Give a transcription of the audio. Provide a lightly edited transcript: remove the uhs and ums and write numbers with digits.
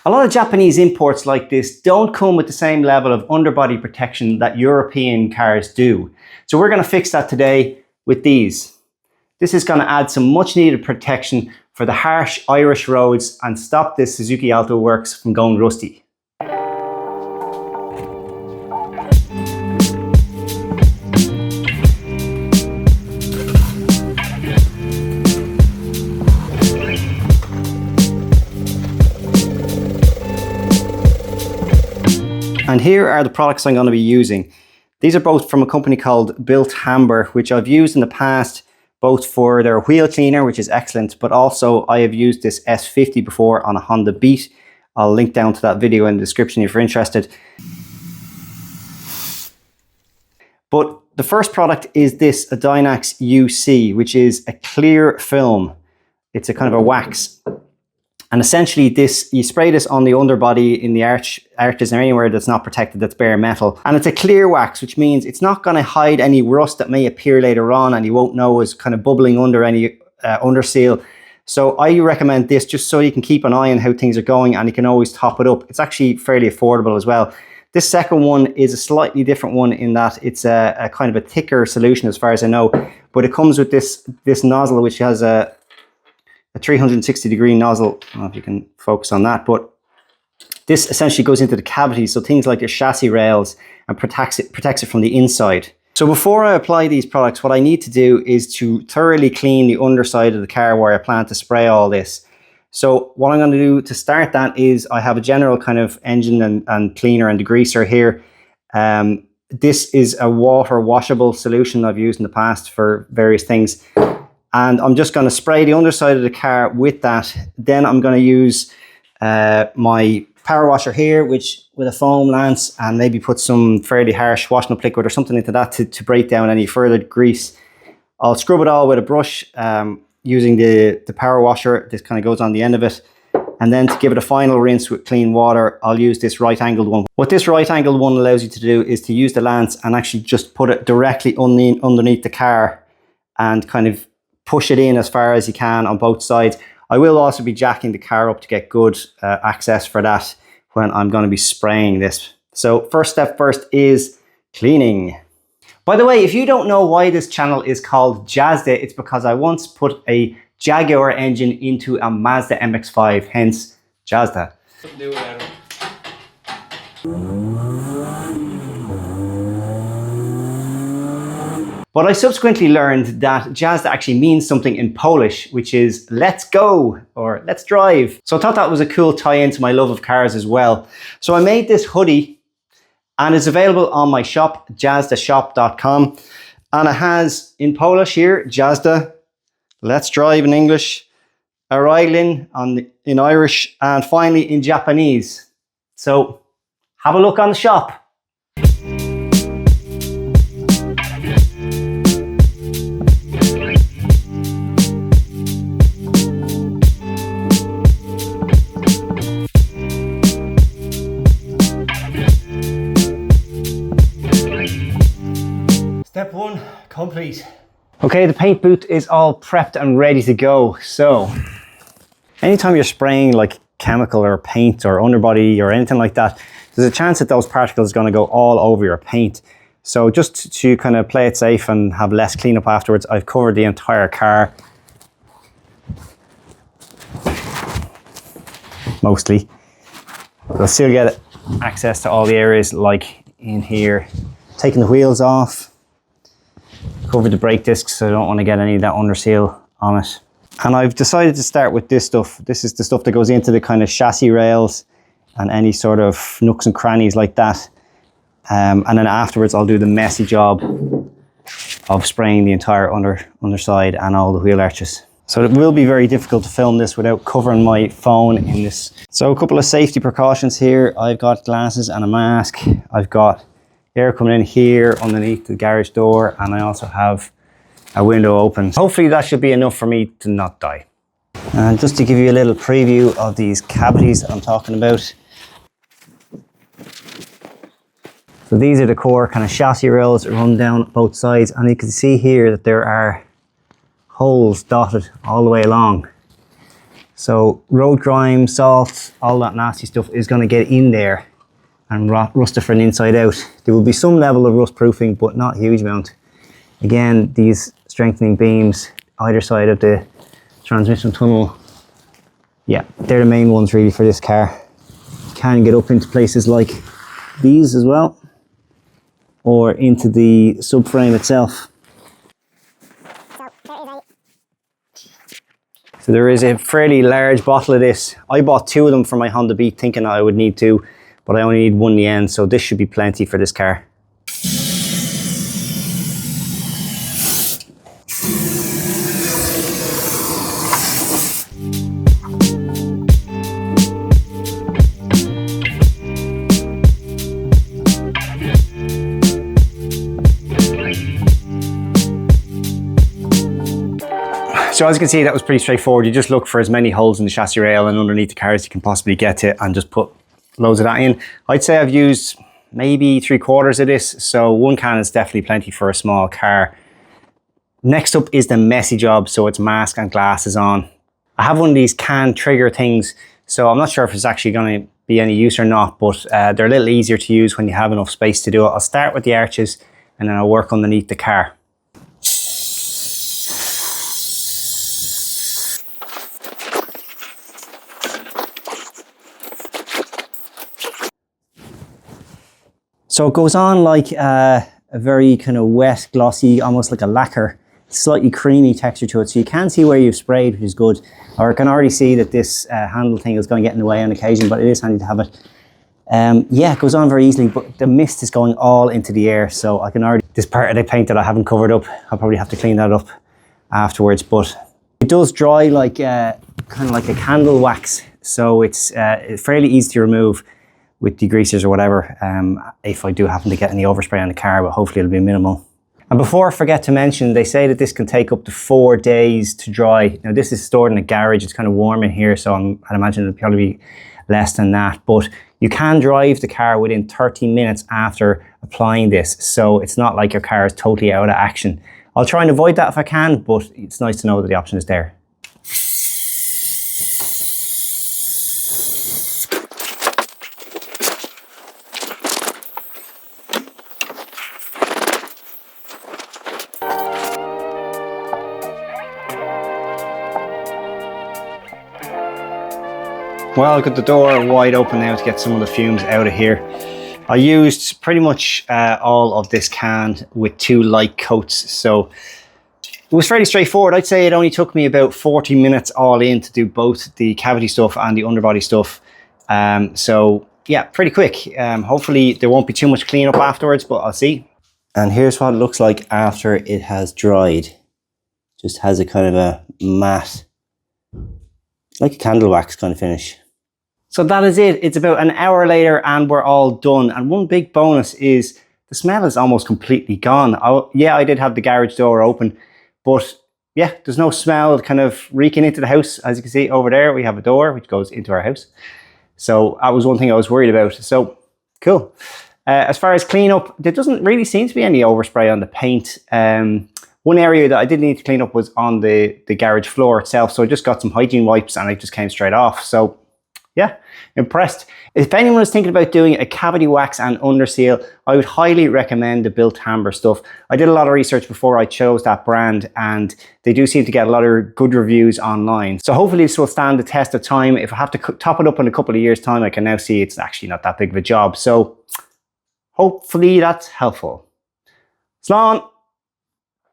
A lot of Japanese imports like this don't come with the same level of underbody protection that European cars do. So we're going to fix that today with these. This is going to add some much needed protection for the harsh Irish roads and stop this Suzuki Alto Works from going rusty. And here are the products I'm going to be using. These are both from a company called Bilt Hamber, which I've used in the past, both for their wheel cleaner, which is excellent, but also I have used this S50 before on a Honda Beat. I'll link down to that video in the description if you're interested. But the first product is this Dynax UC, which is a clear film. It's a kind of a wax. And essentially this, you spray this on the underbody in the arches or anywhere that's not protected, that's bare metal. And it's a clear wax, which means it's not going to hide any rust that may appear later on and you won't know is kind of bubbling under any underseal. So I recommend this just so you can keep an eye on how things are going and you can always top it up. It's actually fairly affordable as well. This second one is a slightly different one in that it's a kind of a thicker solution as far as I know. But it comes with this nozzle which has a 360-degree nozzle. I don't know if you can focus on that, but this essentially goes into the cavity, so things like your chassis rails, and protects it from the inside. So before I apply these products, what I need to do is to thoroughly clean the underside of the car where I plan to spray all this. So what I'm going to do to start that is I have a general kind of engine and cleaner and degreaser here. This is a water washable solution I've used in the past for various things. And I'm just going to spray the underside of the car with that. Then I'm going to use my power washer here, which with a foam lance, and maybe put some fairly harsh washing up liquid or something into that to break down any further grease. I'll scrub it all with a brush using the power washer. This kind of goes on the end of it. And then to give it a final rinse with clean water, I'll use this right-angled one. What this right-angled one allows you to do is to use the lance and actually just put it directly underneath the car and kind of push it in as far as you can on both sides. I will also be jacking the car up to get good access for that when I'm going to be spraying this. So first step first is cleaning. By the way, if you don't know why this channel is called Jazda, it's because I once put a Jaguar engine into a Mazda MX-5, hence Jazda. But I subsequently learned that Jazda actually means something in Polish, which is let's go or let's drive. So I thought that was a cool tie-in to my love of cars as well. So I made this hoodie and it's available on my shop, jazdashop.com. And it has in Polish here, Jazda, let's drive in English, Araglin in Irish, and finally in Japanese. So have a look on the shop. Step one, complete. Okay, the paint booth is all prepped and ready to go. So, anytime you're spraying like chemical or paint or underbody or anything like that, there's a chance that those particles are going to go all over your paint. So just to kind of play it safe and have less cleanup afterwards, I've covered the entire car. Mostly. You'll still get access to all the areas like in here. Taking the wheels off. Covered the brake discs, so I don't want to get any of that underseal on it. And I've decided to start with this stuff. This is the stuff that goes into the kind of chassis rails and any sort of nooks and crannies like that. And then afterwards I'll do the messy job of spraying the entire underside and all the wheel arches. So it will be very difficult to film this without covering my phone in this. So a couple of safety precautions here. I've got glasses and a mask. I've got air coming in here underneath the garage door, and I also have a window open. Hopefully that should be enough for me to not die. And just to give you a little preview of these cavities that I'm talking about. So these are the core kind of chassis rails that run down both sides, and you can see here that there are holes dotted all the way along. So road grime, salt, all that nasty stuff is going to get in there and rust it from the inside out. There will be some level of rust proofing, but not a huge amount. Again, these strengthening beams either side of the transmission tunnel, yeah, they're the main ones really for this car. You can get up into places like these as well, or into the subframe itself. So there is a fairly large bottle of this. I bought 2 of them for my Honda Beat thinking I would need 2, but I only need 1 in the end, so this should be plenty for this car. So as you can see, that was pretty straightforward. You just look for as many holes in the chassis rail and underneath the car as you can possibly get to, and just put loads of that in. I'd say I've used maybe 3/4 of this, so 1 can is definitely plenty for a small car. Next up is the messy job, so it's mask and glasses on. I have one of these can trigger things, so I'm not sure if it's actually going to be any use or not, but they're a little easier to use when you have enough space to do it. I'll start with the arches and then I'll work underneath the car. So it goes on like a very kind of wet, glossy, almost like a lacquer, slightly creamy texture to it. So you can see where you've sprayed, which is good. Or I can already see that this handle thing is going to get in the way on occasion, but it is handy to have it. Yeah, it goes on very easily, but the mist is going all into the air. So I can already, this part of the paint that I haven't covered up, I'll probably have to clean that up afterwards. But it does dry like kind of like a candle wax. So it's fairly easy to remove with degreasers or whatever, if I do happen to get any overspray on the car, but hopefully it'll be minimal. And before I forget to mention, they say that this can take up to 4 days to dry. Now this is stored in a garage, it's kind of warm in here, so I'd imagine it'll probably be less than that, but you can drive the car within 30 minutes after applying this, so it's not like your car is totally out of action. I'll try and avoid that if I can, but it's nice to know that the option is there. Well, I've got the door wide open now to get some of the fumes out of here. I used pretty much all of this can with 2 light coats, so it was fairly straightforward. I'd say it only took me about 40 minutes all in to do both the cavity stuff and the underbody stuff. So yeah, pretty quick. Hopefully there won't be too much cleanup afterwards, but I'll see. And here's what it looks like after it has dried. Just has a kind of a matte, like a candle wax kind of finish. So that is it. It's about an hour later and we're all done. And one big bonus is the smell is almost completely gone. Yeah, I did have the garage door open, but yeah, there's no smell kind of reeking into the house. As you can see over there, we have a door which goes into our house. So that was one thing I was worried about. So cool. As far as cleanup, there doesn't really seem to be any overspray on the paint. One area that I did need to clean up was on the garage floor itself. So I just got some hygiene wipes and it just came straight off. So yeah, impressed. If anyone is thinking about doing a cavity wax and underseal, I would highly recommend the Bilt Hamber stuff. I did a lot of research before I chose that brand and they do seem to get a lot of good reviews online. So hopefully this will stand the test of time. If I have to top it up in a couple of years' time, I can now see it's actually not that big of a job. So hopefully that's helpful. Slán!